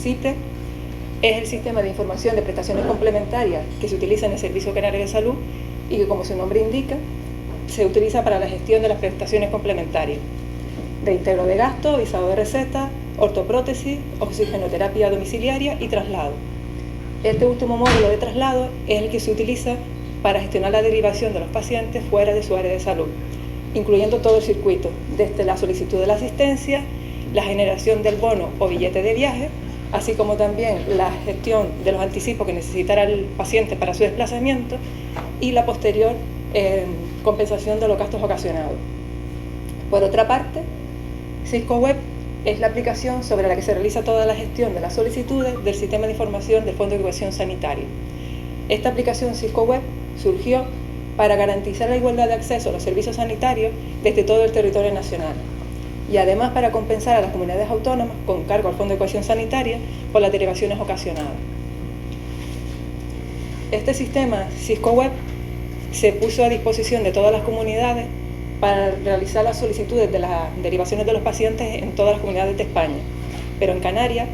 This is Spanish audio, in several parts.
CIPRE es el sistema de información de prestaciones complementarias que se utiliza en el Servicio Canario de Salud y que, como su nombre indica, se utiliza para la gestión de las prestaciones complementarias: reintegro de gasto, visado de receta, ortoprótesis, oxigenoterapia domiciliaria y traslado. Este último módulo de traslado es el que se utiliza para gestionar la derivación de los pacientes fuera de su área de salud, incluyendo todo el circuito, desde la solicitud de la asistencia, la generación del bono o billete de viaje, así como también la gestión de los anticipos que necesitará el paciente para su desplazamiento y la posterior compensación de los gastos ocasionados. Por otra parte, SiscoWeb es la aplicación sobre la que se realiza toda la gestión de las solicitudes del Sistema de Información del Fondo de Cohesión Sanitaria. Esta aplicación SiscoWeb surgió para garantizar la igualdad de acceso a los servicios sanitarios desde todo el territorio nacional y además para compensar a las comunidades autónomas con cargo al Fondo de Cohesión Sanitaria por las derivaciones ocasionadas. Este sistema SiscoWeb se puso a disposición de todas las comunidades para realizar las solicitudes de las derivaciones de los pacientes en todas las comunidades de España, pero en Canarias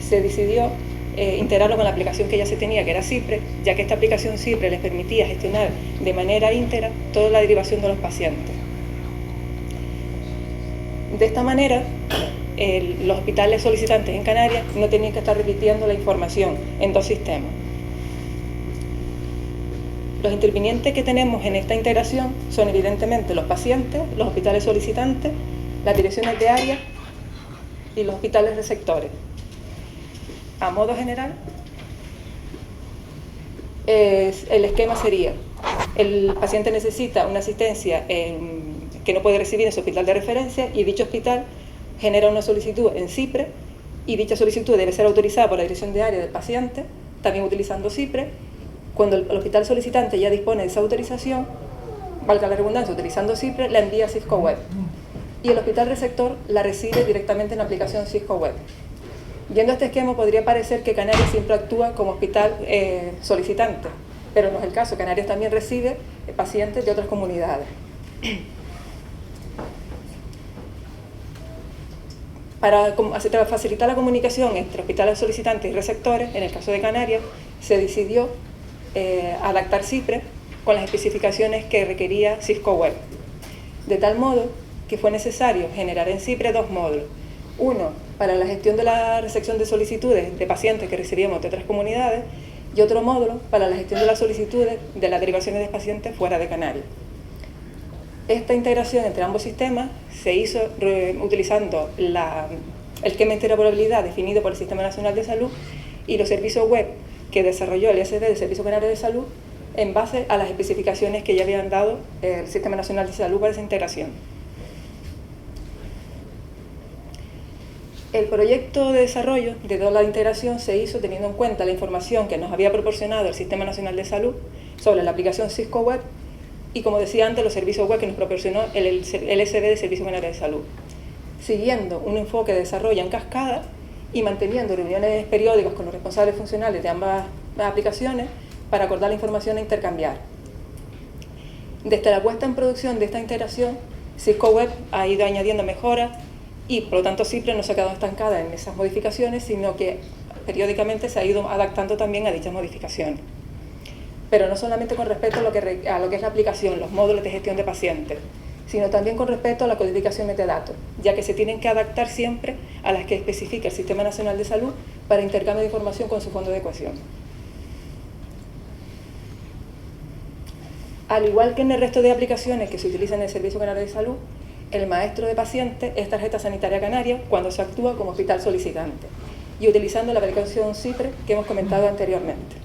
se decidió integrarlo con la aplicación que ya se tenía, que era CIPRE, ya que esta aplicación CIPRE les permitía gestionar de manera íntegra toda la derivación de los pacientes. De esta manera, los hospitales solicitantes en Canarias no tenían que estar repitiendo la información en dos sistemas. Los intervinientes que tenemos en esta integración son evidentemente los pacientes, los hospitales solicitantes, las direcciones de área y los hospitales receptores. A modo general, el esquema sería: el paciente necesita una asistencia que no puede recibir en su hospital de referencia y dicho hospital genera una solicitud en CIPRE y dicha solicitud debe ser autorizada por la dirección de área del paciente, también utilizando CIPRE. Cuando el hospital solicitante ya dispone de esa autorización, valga la redundancia, utilizando CIPRE, la envía a SiscoWeb y el hospital receptor la recibe directamente en la aplicación SiscoWeb. Viendo este esquema podría parecer que Canarias siempre actúa como hospital solicitante, pero no es el caso. Canarias también recibe pacientes de otras comunidades. Para facilitar la comunicación entre hospitales solicitantes y receptores, en el caso de Canarias, se decidió adaptar CIPRE con las especificaciones que requería SiscoWeb, de tal modo que fue necesario generar en CIPRE dos módulos: uno para la gestión de la recepción de solicitudes de pacientes que recibíamos de otras comunidades y otro módulo para la gestión de las solicitudes de las derivaciones de pacientes fuera de Canarias. Esta integración entre ambos sistemas se hizo utilizando el esquema de interoperabilidad definido por el Sistema Nacional de Salud y los servicios web que desarrolló el ISD del Servicio Canario de Salud en base a las especificaciones que ya habían dado el Sistema Nacional de Salud para esa integración. El proyecto de desarrollo de toda la integración se hizo teniendo en cuenta la información que nos había proporcionado el Sistema Nacional de Salud sobre la aplicación SiscoWeb y, como decía antes, los servicios web que nos proporcionó el LSD del Servicio Canario de Salud, siguiendo un enfoque de desarrollo en cascada y manteniendo reuniones periódicas con los responsables funcionales de ambas aplicaciones para acordar la información e intercambiar. Desde la puesta en producción de esta integración, SiscoWeb ha ido añadiendo mejoras y, por lo tanto, CIPRE no se ha quedado estancada en esas modificaciones, sino que periódicamente se ha ido adaptando también a dichas modificaciones. Pero no solamente con respecto a lo que es la aplicación, los módulos de gestión de pacientes, sino también con respecto a la codificación de metadatos, ya que se tienen que adaptar siempre a las que especifica el Sistema Nacional de Salud para intercambio de información con su fondo de cohesión. Al igual que en el resto de aplicaciones que se utilizan en el Servicio Canario de Salud, el maestro de paciente es tarjeta sanitaria canaria cuando se actúa como hospital solicitante y utilizando la aplicación CIPRE que hemos comentado anteriormente.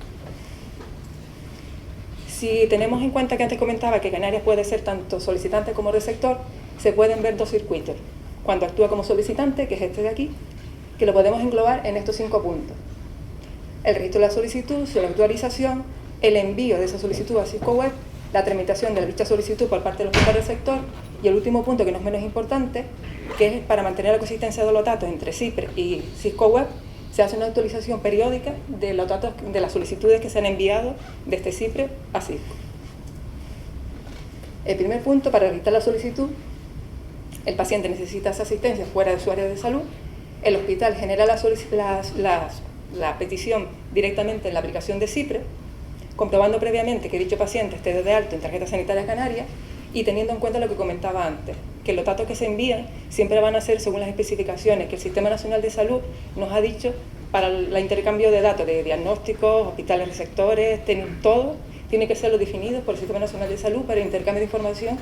Si tenemos en cuenta que antes comentaba que Canarias puede ser tanto solicitante como receptor, se pueden ver dos circuitos. Cuando actúa como solicitante, que es este de aquí, que lo podemos englobar en estos 5 puntos: el registro de la solicitud, su actualización, el envío de esa solicitud a SiscoWeb, la tramitación de dicha solicitud por parte del hospital receptor y el último punto, que no es menos importante, que es para mantener la consistencia de los datos entre CIPRE y SiscoWeb, se hace una actualización periódica de los datos de las solicitudes que se han enviado desde CIPRE a Sisco. El primer punto: para registrar la solicitud, el paciente necesita esa asistencia fuera de su área de salud El hospital genera la petición directamente en la aplicación de CIPRE, comprobando previamente que dicho paciente esté de alto en tarjeta sanitaria canaria y teniendo en cuenta lo que comentaba antes, que los datos que se envían siempre van a ser según las especificaciones que el Sistema Nacional de Salud nos ha dicho para el intercambio de datos de diagnósticos, hospitales receptores, todo tiene que ser lo definido por el Sistema Nacional de Salud para el intercambio de información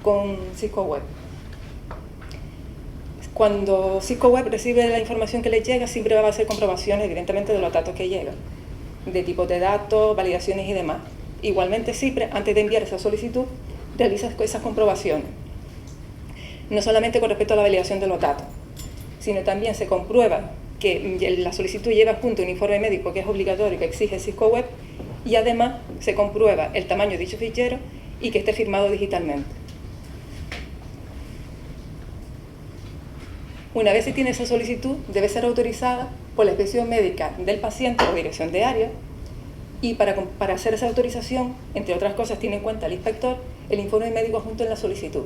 con Cisco Web. Cuando Cisco Web recibe la información que le llega, siempre va a hacer comprobaciones, evidentemente, de los datos que llegan, de tipos de datos, validaciones y demás. Igualmente, CIPRE, antes de enviar esa solicitud, realiza esas comprobaciones. No solamente con respecto a la validación de los datos, sino también se comprueba que la solicitud lleva junto un informe médico que es obligatorio, que exige Cisco Web, y además se comprueba el tamaño de dicho fichero y que esté firmado digitalmente. Una vez se tiene esa solicitud, debe ser autorizada por la inspección médica del paciente o dirección de área, y para hacer esa autorización, entre otras cosas, tiene en cuenta el inspector el informe médico junto en la solicitud.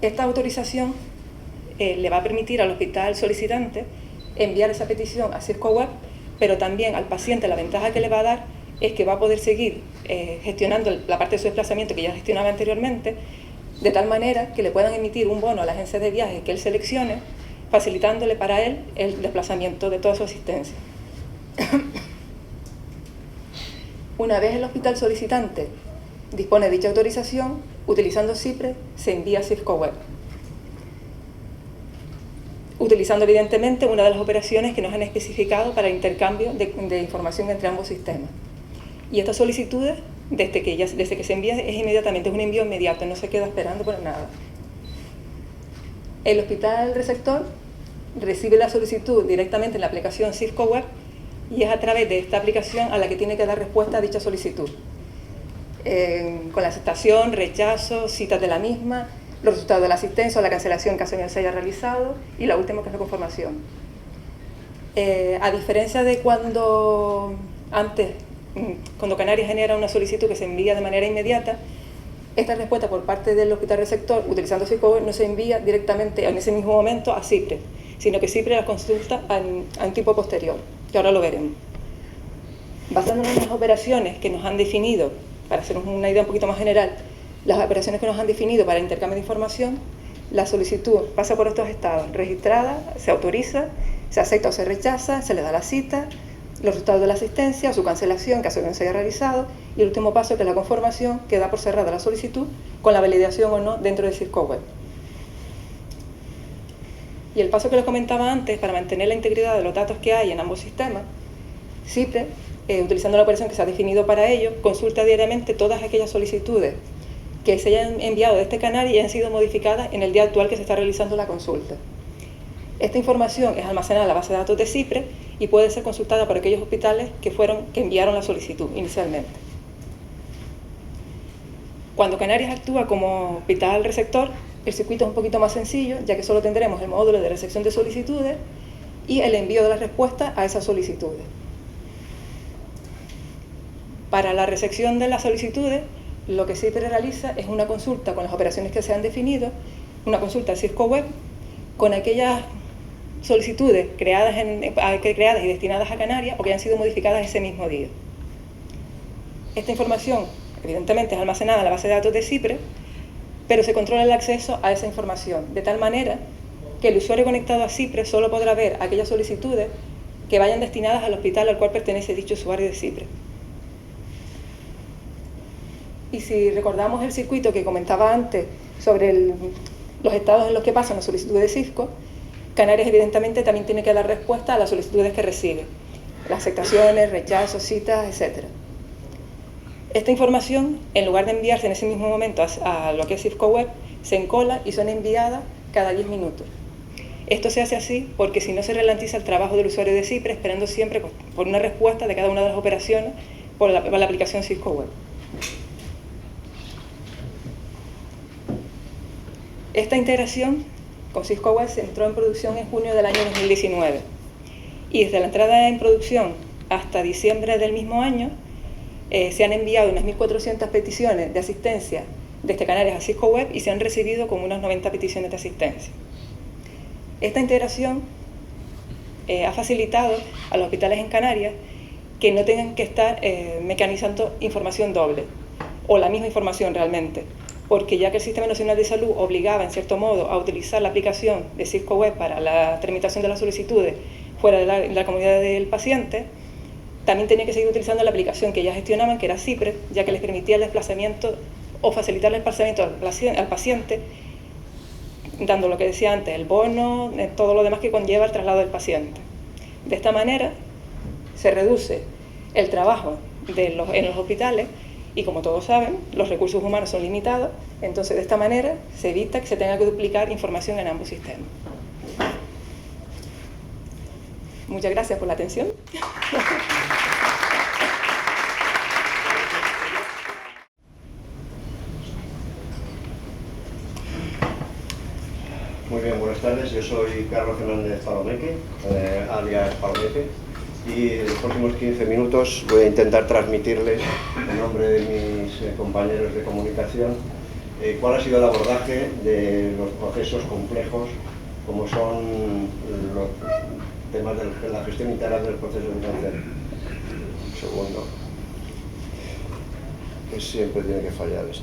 Esta autorización le va a permitir al hospital solicitante enviar esa petición a Cisco Web, pero también al paciente la ventaja que le va a dar es que va a poder seguir gestionando la parte de su desplazamiento que ya gestionaba anteriormente, de tal manera que le puedan emitir un bono a la agencia de viajes que él seleccione, facilitándole para él el desplazamiento de toda su asistencia. Una vez el hospital solicitante dispone de dicha autorización, utilizando CIPRE, se envía a Cisco Web, utilizando evidentemente una de las operaciones que nos han especificado para el intercambio de información entre ambos sistemas. Y estas solicitudes, desde que se envía, es inmediatamente, es un envío inmediato, no se queda esperando por nada. El hospital receptor recibe la solicitud directamente en la aplicación Cisco Web y es a través de esta aplicación a la que tiene que dar respuesta a dicha solicitud, con la aceptación, rechazo, citas de la misma, los resultados de la asistencia o la cancelación en caso de que no se haya realizado, y la última, que es la conformación. A diferencia de cuando Canarias genera una solicitud que se envía de manera inmediata, esta respuesta por parte del hospital receptor, utilizando Cisco Web, no se envía directamente en ese mismo momento a CIPRE, sino que CIPRE la consulta a un tiempo posterior, que ahora lo veremos. Basándonos en las operaciones que nos han definido, para hacernos una idea un poquito más general, las operaciones que nos han definido para el intercambio de información, la solicitud pasa por estos estados: registrada, se autoriza, se acepta o se rechaza, se le da la cita, los resultados de la asistencia, su cancelación en caso de que no se haya realizado, y el último paso, que es la conformación, que da por cerrada la solicitud con la validación o no dentro de Cisco Web. Y el paso que les comentaba antes, para mantener la integridad de los datos que hay en ambos sistemas, CIPRE, utilizando la operación que se ha definido para ello, consulta diariamente todas aquellas solicitudes que se hayan enviado de este canal y hayan sido modificadas en el día actual que se está realizando la consulta. Esta información es almacenada en la base de datos de CIPRE y puede ser consultada por aquellos hospitales que enviaron la solicitud inicialmente. Cuando Canarias actúa como hospital receptor, el circuito es un poquito más sencillo, ya que solo tendremos el módulo de recepción de solicitudes y el envío de la respuesta a esas solicitudes. Para la recepción de las solicitudes, lo que CIPRE realiza es una consulta con las operaciones que se han definido, una consulta a Cisco Web, con aquellas solicitudes creadas y destinadas a Canarias o que han sido modificadas ese mismo día. Esta información, evidentemente, es almacenada en la base de datos de CIPRE, pero se controla el acceso a esa información, de tal manera que el usuario conectado a CIPRE solo podrá ver aquellas solicitudes que vayan destinadas al hospital al cual pertenece dicho usuario de CIPRE. Y si recordamos el circuito que comentaba antes sobre los estados en los que pasan las solicitudes de Cisco, Canarias evidentemente también tiene que dar respuesta a las solicitudes que recibe, las aceptaciones, rechazos, citas, etc. Esta información, en lugar de enviarse en ese mismo momento a lo que es Cisco Web, se encola y son enviadas cada 10 minutos. Esto se hace así porque si no se ralentiza el trabajo del usuario de CIPRE, esperando siempre por una respuesta de cada una de las operaciones por la aplicación Cisco Web. Esta integración con Cisco Web se entró en producción en junio del año 2019 y desde la entrada en producción hasta diciembre del mismo año se han enviado unas 1.400 peticiones de asistencia desde Canarias a Cisco Web y se han recibido como unas 90 peticiones de asistencia. Esta integración ha facilitado a los hospitales en Canarias que no tengan que estar mecanizando información doble, o la misma información realmente, porque ya que el Sistema Nacional de Salud obligaba, en cierto modo, a utilizar la aplicación de Cisco Web para la tramitación de las solicitudes fuera de la comunidad del paciente, también tenía que seguir utilizando la aplicación que ya gestionaban, que era CIPRE, ya que les permitía el desplazamiento o facilitar el desplazamiento al paciente, dando lo que decía antes, el bono, todo lo demás que conlleva el traslado del paciente. De esta manera se reduce el trabajo en los hospitales y, como todos saben, los recursos humanos son limitados, entonces de esta manera se evita que se tenga que duplicar información en ambos sistemas. Muchas gracias por la atención. Muy bien, buenas tardes. Yo soy Carlos Fernández Palomeque, alias Palomeque, y en los próximos 15 minutos voy a intentar transmitirles, en nombre de mis compañeros de comunicación, cuál ha sido el abordaje de los procesos complejos, como son los temas de la gestión integral del proceso de cáncer. Un segundo, que siempre tiene que fallar esto.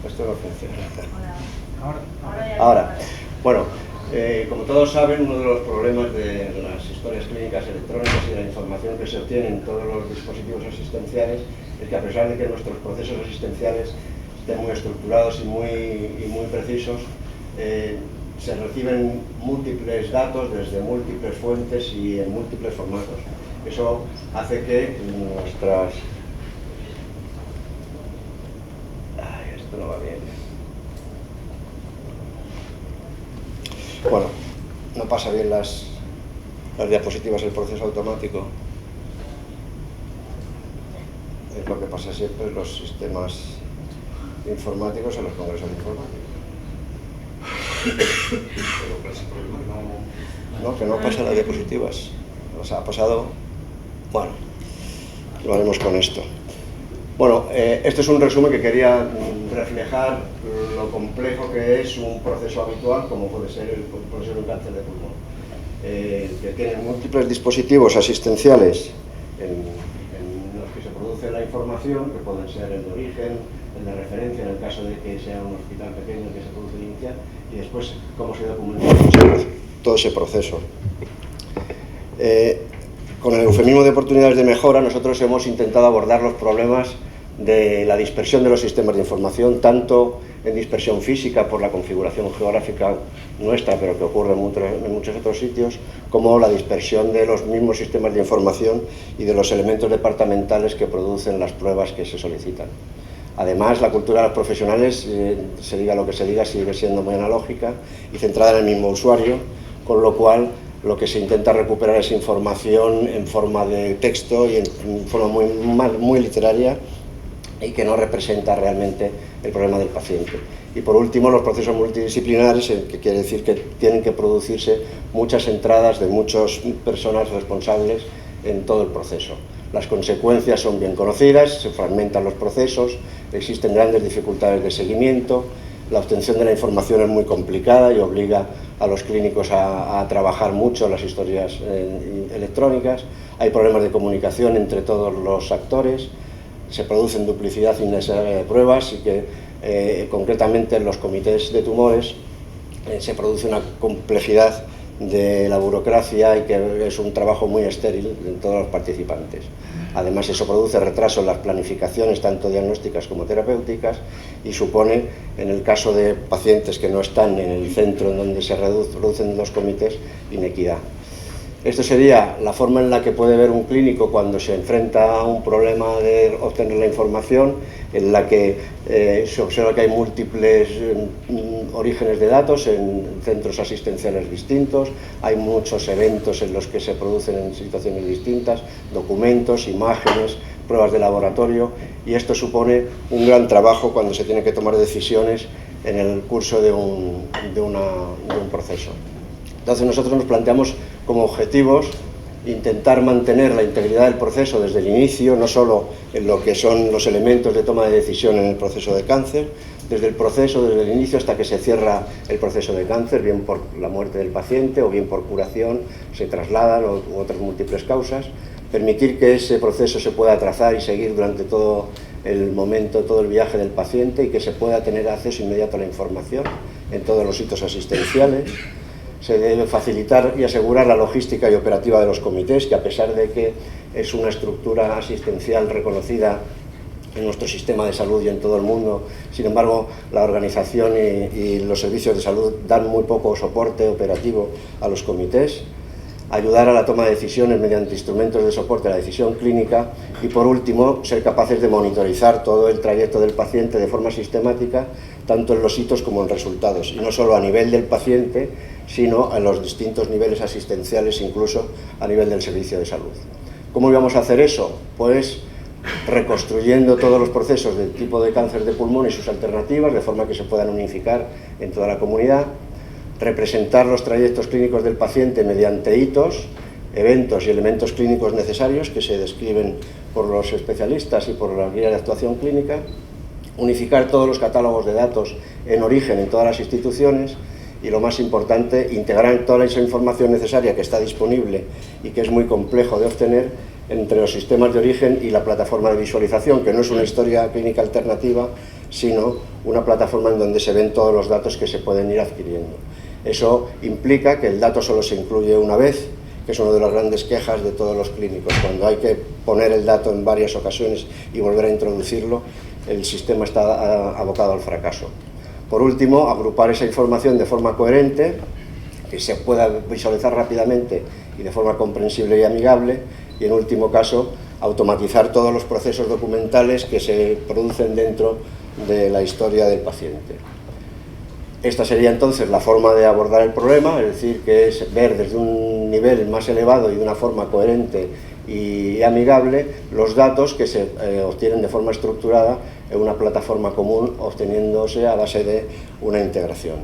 Esto no funciona. Ahora. Bueno, como todos saben, uno de los problemas de las historias clínicas electrónicas y de la información que se obtiene en todos los dispositivos asistenciales es que, a pesar de que nuestros procesos asistenciales estén muy estructurados y muy precisos, se reciben múltiples datos desde múltiples fuentes y en múltiples formatos. Eso hace que nuestras... Esto no va bien. Bueno, no pasa bien las diapositivas del proceso automático. Es lo que pasa siempre en los sistemas informáticos, en los congresos informáticos. No, que no pasan las diapositivas. O sea, ha pasado... Bueno, lo haremos con esto. Bueno, este es un resumen que quería reflejar lo complejo que es un proceso habitual, como puede ser el proceso de un cáncer de pulmón, que tiene múltiples dispositivos asistenciales en los que se produce la información, que pueden ser el de origen, el de referencia, en el caso de que sea un hospital pequeño que se produce inicial, y después cómo se documenta todo ese proceso. Con el eufemismo de oportunidades de mejora, nosotros hemos intentado abordar los problemas de la dispersión de los sistemas de información, tanto en dispersión física por la configuración geográfica nuestra, pero que ocurre en muchos otros sitios, como la dispersión de los mismos sistemas de información y de los elementos departamentales que producen las pruebas que se solicitan. Además, la cultura de los profesionales, se diga lo que se diga, sigue siendo muy analógica y centrada en el mismo usuario, con lo cual lo que se intenta recuperar es información en forma de texto y en forma muy literaria, y que no representa realmente el problema del paciente. Y por último, los procesos multidisciplinares, que quiere decir que tienen que producirse muchas entradas de muchas personas responsables en todo el proceso. Las consecuencias son bien conocidas, se fragmentan los procesos, existen grandes dificultades de seguimiento, la obtención de la información es muy complicada y obliga a los clínicos a trabajar mucho las historias electrónicas, hay problemas de comunicación entre todos los actores, se producen duplicidad innecesaria de pruebas y que concretamente en los comités de tumores se produce una complejidad de la burocracia y que es un trabajo muy estéril en todos los participantes. Además, eso produce retraso en las planificaciones tanto diagnósticas como terapéuticas y supone, en el caso de pacientes que no están en el centro en donde se producen los comités, inequidad. Esto sería la forma en la que puede ver un clínico cuando se enfrenta a un problema de obtener la información, en la que se observa que hay múltiples orígenes de datos en centros asistenciales distintos, hay muchos eventos en los que se producen en situaciones distintas, documentos, imágenes, pruebas de laboratorio, y esto supone un gran trabajo cuando se tiene que tomar decisiones en el curso de un proceso. Entonces nosotros nos planteamos como objetivos intentar mantener la integridad del proceso desde el inicio, no solo en lo que son los elementos de toma de decisión en el proceso de cáncer, desde el proceso, desde el inicio hasta que se cierra el proceso de cáncer, bien por la muerte del paciente o bien por curación, se trasladan u otras múltiples causas, permitir que ese proceso se pueda trazar y seguir durante todo el momento, todo el viaje del paciente y que se pueda tener acceso inmediato a la información en todos los hitos asistenciales. Se debe facilitar y asegurar la logística y operativa de los comités, que a pesar de que es una estructura asistencial reconocida en nuestro sistema de salud y en todo el mundo, sin embargo, la organización y los servicios de salud dan muy poco soporte operativo a los comités. Ayudar a la toma de decisiones mediante instrumentos de soporte a la decisión clínica y, por último, ser capaces de monitorizar todo el trayecto del paciente de forma sistemática, tanto en los hitos como en resultados, y no solo a nivel del paciente, sino a los distintos niveles asistenciales, incluso a nivel del servicio de salud. ¿Cómo íbamos a hacer eso? Pues reconstruyendo todos los procesos del tipo de cáncer de pulmón y sus alternativas, de forma que se puedan unificar en toda la comunidad, representar los trayectos clínicos del paciente mediante hitos, eventos y elementos clínicos necesarios que se describen por los especialistas y por la guía de actuación clínica, unificar todos los catálogos de datos en origen en todas las instituciones y, lo más importante, integrar toda esa información necesaria que está disponible y que es muy complejo de obtener entre los sistemas de origen y la plataforma de visualización, que no es una historia clínica alternativa, sino una plataforma en donde se ven todos los datos que se pueden ir adquiriendo. Eso implica que el dato solo se incluye una vez, que es una de las grandes quejas de todos los clínicos. Cuando hay que poner el dato en varias ocasiones y volver a introducirlo, el sistema está abocado al fracaso. Por último, agrupar esa información de forma coherente, que se pueda visualizar rápidamente y de forma comprensible y amigable, y en último caso, automatizar todos los procesos documentales que se producen dentro de la historia del paciente. Esta sería entonces la forma de abordar el problema, es decir, que es ver desde un nivel más elevado y de una forma coherente y amigable los datos que se obtienen de forma estructurada en una plataforma común, obteniéndose a base de una integración.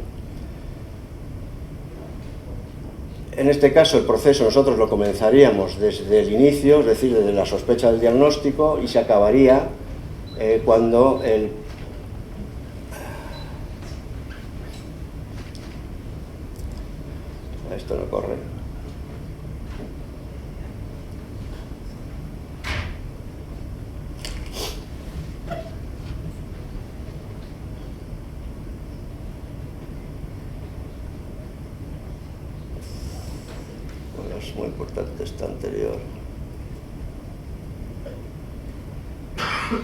En este caso, el proceso nosotros lo comenzaríamos desde el inicio, es decir, desde la sospecha del diagnóstico, y se acabaría cuando esto no corre. Bueno, es muy importante esta anterior.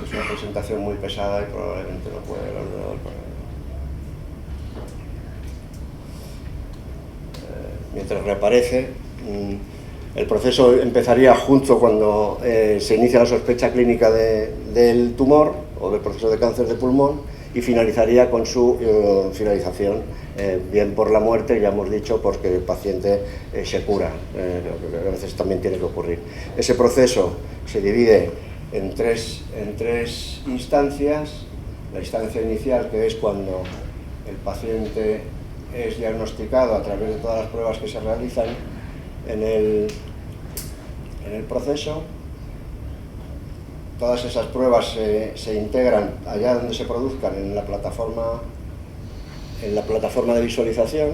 Es una presentación muy pesada y probablemente no puede el ordenador para... Mientras reaparece, el proceso empezaría justo cuando se inicia la sospecha clínica del tumor o del proceso de cáncer de pulmón y finalizaría con su finalización, bien por la muerte, ya hemos dicho, porque el paciente se cura, que a veces también tiene que ocurrir. Ese proceso se divide en tres instancias. La instancia inicial, que es cuando el paciente es diagnosticado a través de todas las pruebas que se realizan en el proceso. Todas esas pruebas se integran allá donde se produzcan en la plataforma de visualización,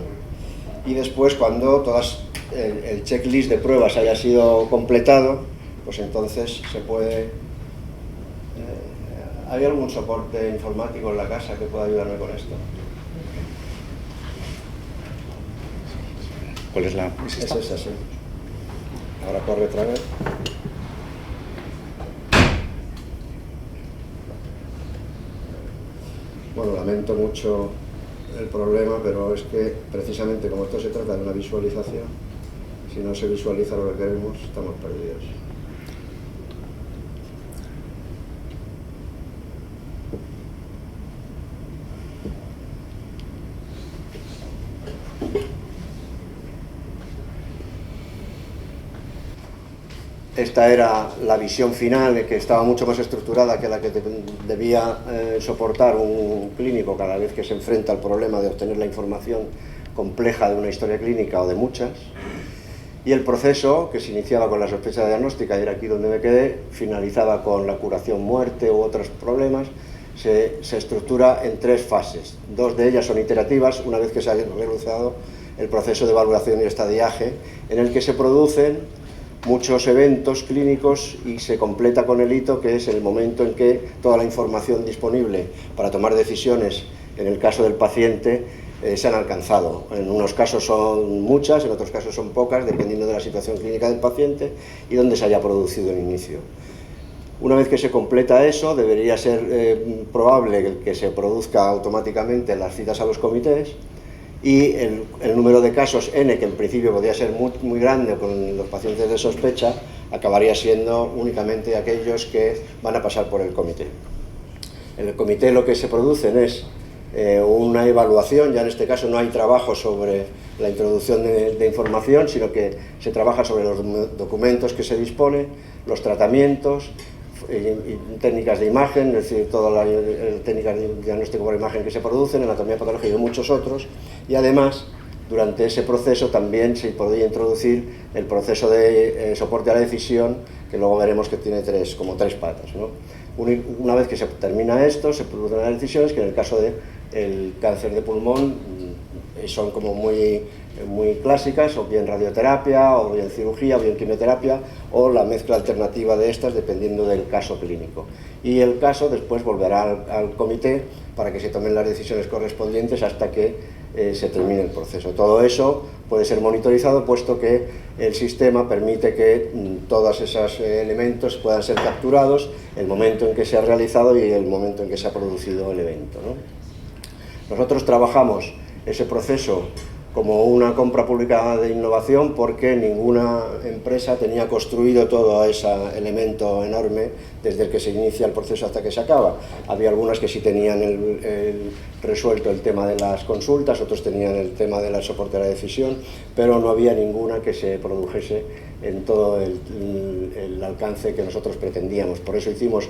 y después, cuando el checklist de pruebas haya sido completado, pues entonces se puede... ¿Hay algún soporte informático en la casa que pueda ayudarme con esto? ¿Cuál es la...? Es esa, sí. Ahora corre otra vez. Bueno, lamento mucho el problema, pero es que precisamente como esto se trata de una visualización, si no se visualiza lo que queremos, estamos perdidos. Esta era la visión final, que estaba mucho más estructurada que la que debía soportar un clínico cada vez que se enfrenta al problema de obtener la información compleja de una historia clínica o de muchas. y el proceso, que se iniciaba con la sospecha diagnóstica, y era aquí donde me quedé, finalizaba con la curación, muerte u otros problemas, se estructura en 3 fases. 2 de ellas son iterativas, una vez que se ha realizado el proceso de evaluación y estadiaje, en el que se producen muchos eventos clínicos y se completa con el hito, que es el momento en que toda la información disponible para tomar decisiones en el caso del paciente se han alcanzado. En unos casos son muchas, en otros casos son pocas, dependiendo de la situación clínica del paciente y donde se haya producido el inicio. Una vez que se completa eso, debería ser probable que se produzca automáticamente las citas a los comités, y el número de casos N, que en principio podría ser muy grande con los pacientes de sospecha, acabaría siendo únicamente aquellos que van a pasar por el comité. En el comité lo que se producen es una evaluación. Ya en este caso no hay trabajo sobre la introducción de información, sino que se trabaja sobre los documentos que se disponen, los tratamientos, y técnicas de imagen, es decir, todas las técnicas de diagnóstico por imagen que se producen, anatomía patológica y muchos otros, y además durante ese proceso también se podría introducir el proceso de soporte a la decisión, que luego veremos que tiene como tres patas, ¿no? Una vez que se termina esto, se producen las decisiones, que en el caso del cáncer de pulmón son como muy clásicas, o bien radioterapia, o bien cirugía, o bien quimioterapia, o la mezcla alternativa de estas, dependiendo del caso clínico. Y el caso después volverá al comité para que se tomen las decisiones correspondientes hasta que se termine el proceso. Todo eso puede ser monitorizado, puesto que el sistema permite que todos esos elementos puedan ser capturados, el momento en que se ha realizado y el momento en que se ha producido el evento, ¿no? Nosotros trabajamos ese proceso como una compra pública de innovación, porque ninguna empresa tenía construido todo ese elemento enorme desde el que se inicia el proceso hasta que se acaba. Había algunas que sí tenían resuelto el tema de las consultas, otros tenían el tema del soporte a la decisión, pero no había ninguna que se produjese en todo el alcance que nosotros pretendíamos. Por eso hicimos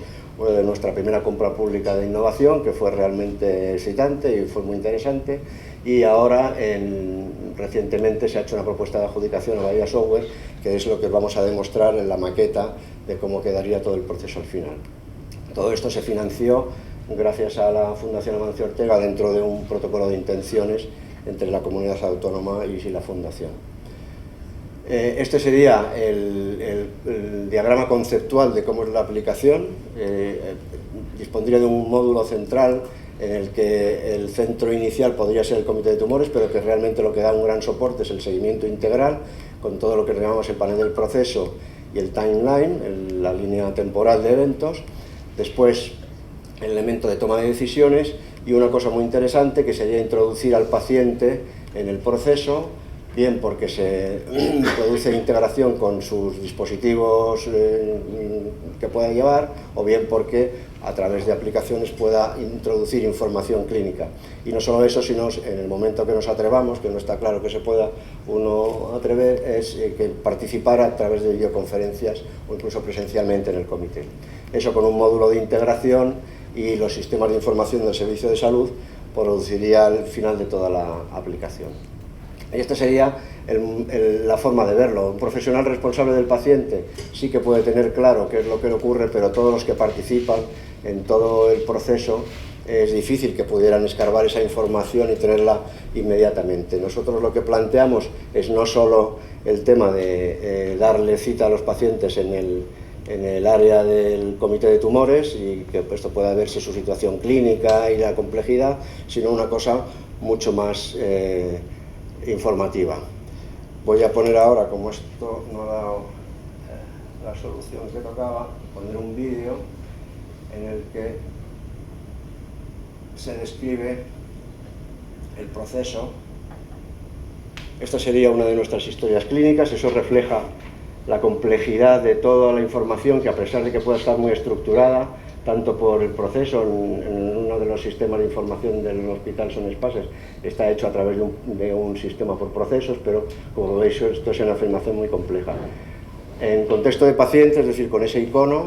nuestra primera compra pública de innovación, que fue realmente excitante y fue muy interesante, y ahora recientemente se ha hecho una propuesta de adjudicación a Bahía Software, que es lo que vamos a demostrar en la maqueta de cómo quedaría todo el proceso al final. Todo esto se financió gracias a la Fundación Amancio Ortega, dentro de un protocolo de intenciones entre la comunidad autónoma y la Fundación. Este sería el diagrama conceptual de cómo es la aplicación. Dispondría de un módulo central en el que el centro inicial podría ser el comité de tumores, pero que realmente lo que da un gran soporte es el seguimiento integral, con todo lo que llamamos el panel del proceso y el timeline, la línea temporal de eventos. Después el elemento de toma de decisiones, y una cosa muy interesante, que sería introducir al paciente en el proceso, bien porque se produce integración con sus dispositivos que pueda llevar, o bien porque a través de aplicaciones pueda introducir información clínica. Y no solo eso, sino en el momento que nos atrevamos, que no está claro que se pueda uno atrever, es que participara a través de videoconferencias o incluso presencialmente en el comité. Eso, con un módulo de integración y los sistemas de información del servicio de salud, produciría el final de toda la aplicación. Y esta sería la forma de verlo. Un profesional responsable del paciente sí que puede tener claro qué es lo que le ocurre, pero todos los que participan en todo el proceso es difícil que pudieran escarbar esa información y tenerla inmediatamente. Nosotros lo que planteamos es no solo el tema de darle cita a los pacientes en el área del comité de tumores, y que esto pueda verse su situación clínica y la complejidad, sino una cosa mucho más informativa. Voy a poner ahora, como esto no ha dado la solución que tocaba, poner un vídeo en el que se describe el proceso. Esta sería una de nuestras historias clínicas. Eso refleja la complejidad de toda la información, que a pesar de que pueda estar muy estructurada, tanto por el proceso, en uno de los sistemas de información del hospital Son Espases, está hecho a través de un sistema por procesos, pero como veis, esto es una afirmación muy compleja. En contexto de paciente, es decir, con ese icono,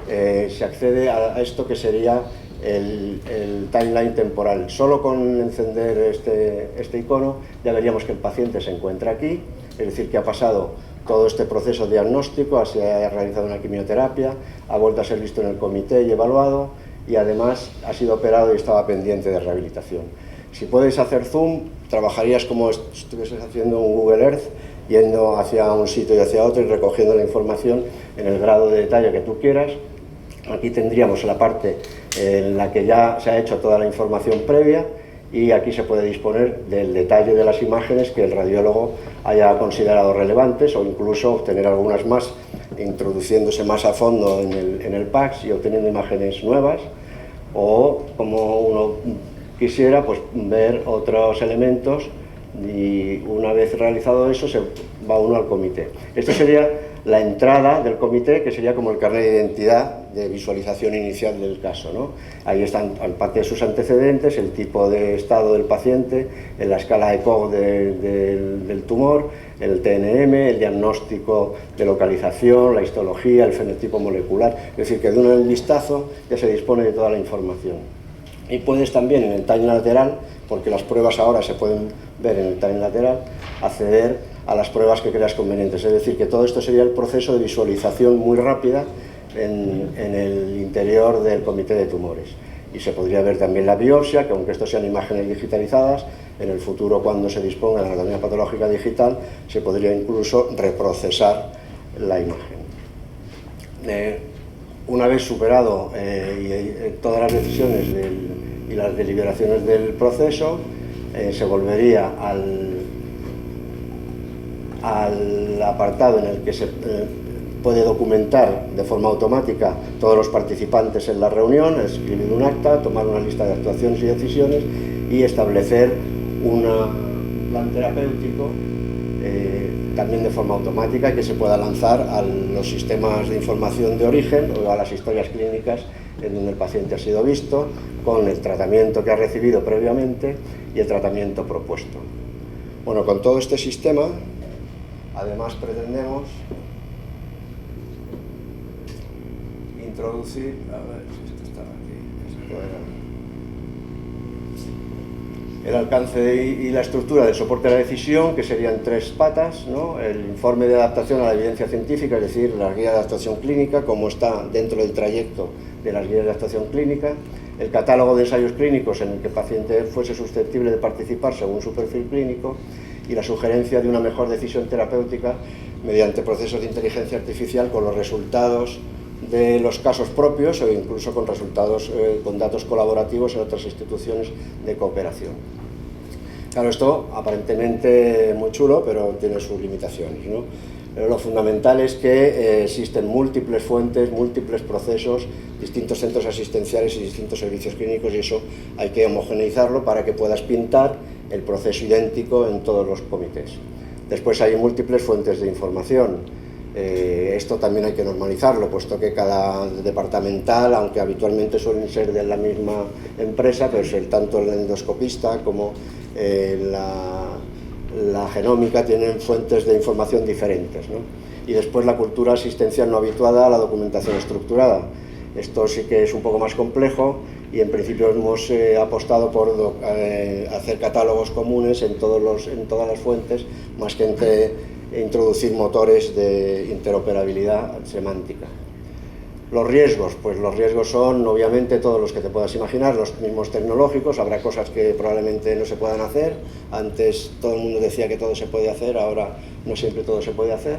se accede a esto que sería el timeline temporal. Solo con encender este icono ya veríamos que el paciente se encuentra aquí, es decir, que ha pasado todo este proceso diagnóstico, se ha realizado una quimioterapia, ha vuelto a ser visto en el comité y evaluado, y además ha sido operado y estaba pendiente de rehabilitación. Si puedes hacer zoom, trabajarías como si estuvieses haciendo un Google Earth, yendo hacia un sitio y hacia otro y recogiendo la información en el grado de detalle que tú quieras. Aquí tendríamos la parte en la que ya se ha hecho toda la información previa, y aquí se puede disponer del detalle de las imágenes que el radiólogo haya considerado relevantes, o incluso obtener algunas más, introduciéndose más a fondo en el PACS y obteniendo imágenes nuevas, o como uno quisiera, pues ver otros elementos, y una vez realizado eso se va uno al comité. Esto sería la entrada del comité, que sería como el carnet de identidad de visualización inicial del caso, ¿no? Ahí están, aparte de sus antecedentes, el tipo de estado del paciente, en la escala ECOG del tumor, el TNM, el diagnóstico de localización, la histología, el fenotipo molecular. Es decir, que de un vistazo ya se dispone de toda la información. Y puedes también en el time lateral, porque las pruebas ahora se pueden ver en el time lateral, acceder a las pruebas que creas convenientes. Es decir, que todo esto sería el proceso de visualización muy rápida en el interior del comité de tumores. Y se podría ver también la biopsia, que aunque esto sean imágenes digitalizadas, en el futuro, cuando se disponga de la anatomía patológica digital, se podría incluso reprocesar la imagen. Una vez superado todas las decisiones y las deliberaciones del proceso, se volvería al apartado en el que se puede documentar de forma automática todos los participantes en la reunión, escribir un acta, tomar una lista de actuaciones y decisiones y establecer un plan terapéutico también de forma automática, y que se pueda lanzar a los sistemas de información de origen o a las historias clínicas en donde el paciente ha sido visto, con el tratamiento que ha recibido previamente y el tratamiento propuesto. Bueno, con todo este sistema, además pretendemos introducir, a ver si esto está aquí, esto era el alcance y la estructura del soporte a la decisión, que serían 3 patas, ¿no? El informe de adaptación a la evidencia científica, es decir, la guía de actuación clínica, como está dentro del trayecto de las guías de actuación clínica, el catálogo de ensayos clínicos en el que el paciente fuese susceptible de participar según su perfil clínico, y la sugerencia de una mejor decisión terapéutica mediante procesos de inteligencia artificial con los resultados de los casos propios o incluso con resultados con datos colaborativos en otras instituciones de cooperación. Claro, esto aparentemente muy chulo, pero tiene sus limitaciones, ¿no? Pero lo fundamental es que existen múltiples fuentes, múltiples procesos, distintos centros asistenciales y distintos servicios clínicos, y eso hay que homogeneizarlo para que puedas pintar el proceso idéntico en todos los comités. Después hay múltiples fuentes de información. Esto también hay que normalizarlo, puesto que cada departamental, aunque habitualmente suelen ser de la misma empresa, pero tanto el endoscopista como la genómica tienen fuentes de información diferentes, ¿no? Y después la cultura asistencial no habituada a la documentación estructurada. Esto sí que es un poco más complejo, y en principio hemos apostado por hacer catálogos comunes en todas las fuentes, más que introducir motores de interoperabilidad semántica. Los riesgos, pues los riesgos son obviamente todos los que te puedas imaginar, los mismos tecnológicos. Habrá cosas que probablemente no se puedan hacer. Antes todo el mundo decía que todo se puede hacer, ahora no siempre todo se puede hacer.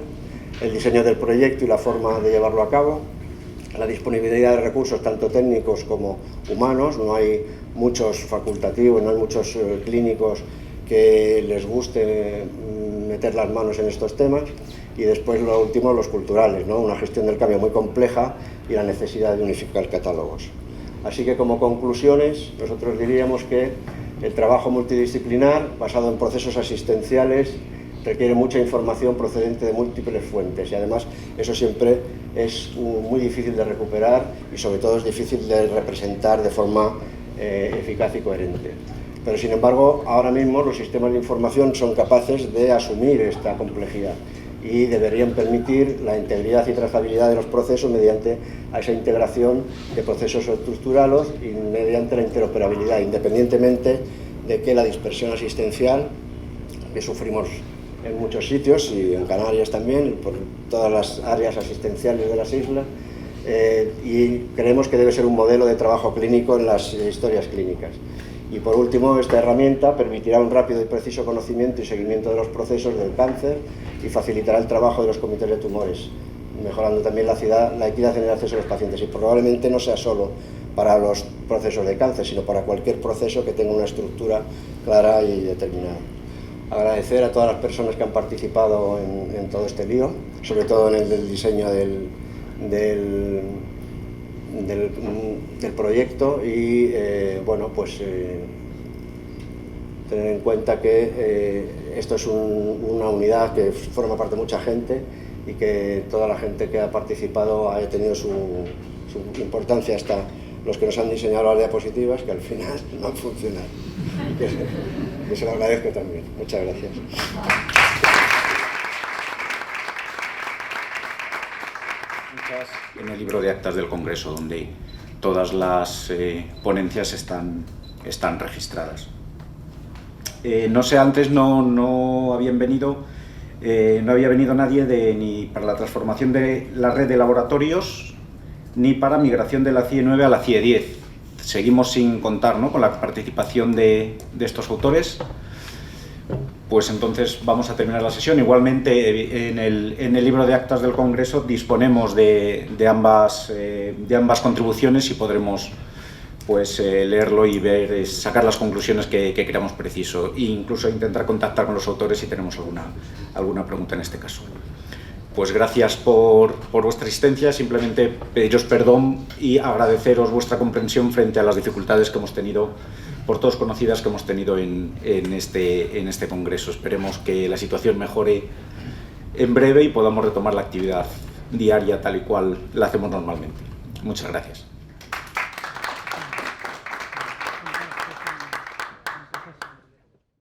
El diseño del proyecto y la forma de llevarlo a cabo. La disponibilidad de recursos tanto técnicos como humanos. No hay muchos facultativos, no hay muchos clínicos que les guste meter las manos en estos temas. Y después lo último, los culturales, ¿no? Una gestión del cambio muy compleja y la necesidad de unificar catálogos. Así que, como conclusiones, nosotros diríamos que el trabajo multidisciplinar basado en procesos asistenciales requiere mucha información procedente de múltiples fuentes, y además eso siempre es muy difícil de recuperar y sobre todo es difícil de representar de forma eficaz y coherente. Pero sin embargo, ahora mismo los sistemas de información son capaces de asumir esta complejidad y deberían permitir la integridad y trazabilidad de los procesos mediante esa integración de procesos estructurados y mediante la interoperabilidad, independientemente de que la dispersión asistencial que sufrimos en muchos sitios y en Canarias también, por todas las áreas asistenciales de las islas, y creemos que debe ser un modelo de trabajo clínico en las historias clínicas. Y por último, esta herramienta permitirá un rápido y preciso conocimiento y seguimiento de los procesos del cáncer y facilitará el trabajo de los comités de tumores, mejorando también la equidad en el acceso a los pacientes, y probablemente no sea solo para los procesos de cáncer, sino para cualquier proceso que tenga una estructura clara y determinada. Agradecer a todas las personas que han participado en todo este lío, sobre todo en el diseño del proyecto, y bueno, pues tener en cuenta que esto es una unidad que forma parte de mucha gente y que toda la gente que ha participado ha tenido su importancia, hasta los que nos han diseñado las diapositivas, que al final no han funcionado. Que se lo agradezco también. Muchas gracias. En el libro de actas del Congreso, donde todas las ponencias están registradas. No sé, antes no había venido nadie ni para la transformación de la red de laboratorios ni para migración de la CIE 9 a la CIE 10. Seguimos sin contar, ¿no?, con la participación de estos autores. Pues entonces vamos a terminar la sesión. Igualmente, en el libro de actas del Congreso disponemos de ambas contribuciones y podremos pues leerlo y ver, sacar las conclusiones que creamos preciso, e incluso intentar contactar con los autores si tenemos alguna pregunta en este caso. Pues gracias por vuestra asistencia. Simplemente pediros perdón y agradeceros vuestra comprensión frente a las dificultades que hemos tenido, por todos conocidas, que hemos tenido en este congreso. Esperemos que la situación mejore en breve y podamos retomar la actividad diaria tal y cual la hacemos normalmente. Muchas gracias.